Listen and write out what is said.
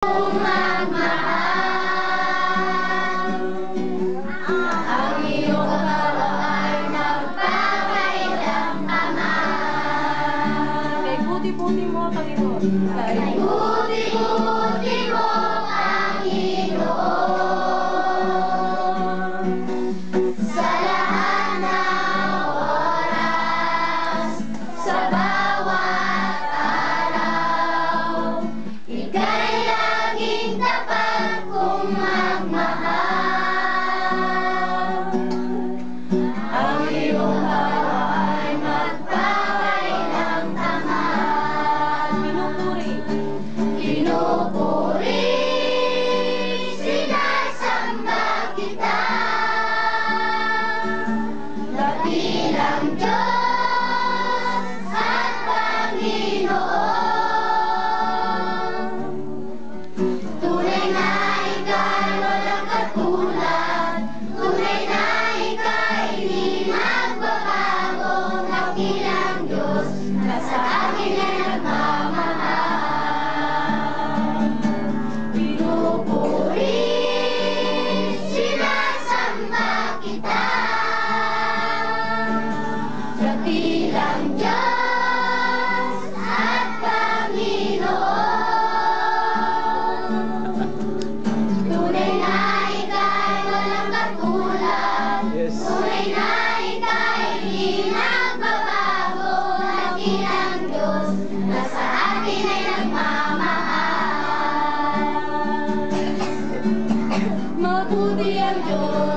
Magmahal, ang iyong laro ay nagpapailang-tamal. Kay buti-buti mo, Panginoon. Kay buti-buti mo, Panginoon. Sa lahat ng oras, sa bawat araw, ika'y laging tapat kong magmahal. Ang iyong laro ay magpapailang-tamal. Pinupuri, sinasamba kita, dakilang Diyos at Panginoon. Tunay na ika'y walang katulad, tunay na ika'y di magbabago, dakilang Diyos na sa akin ay nagmamahal. Pinupuri, sinasamba kita, dakilang Diyos at Panginoon. Tunay na ika'y walang katulad, tunay na ika'y di nagbabago, dakilang Diyos na sa akin ay nagmamahal. Mabuti ang Diyos.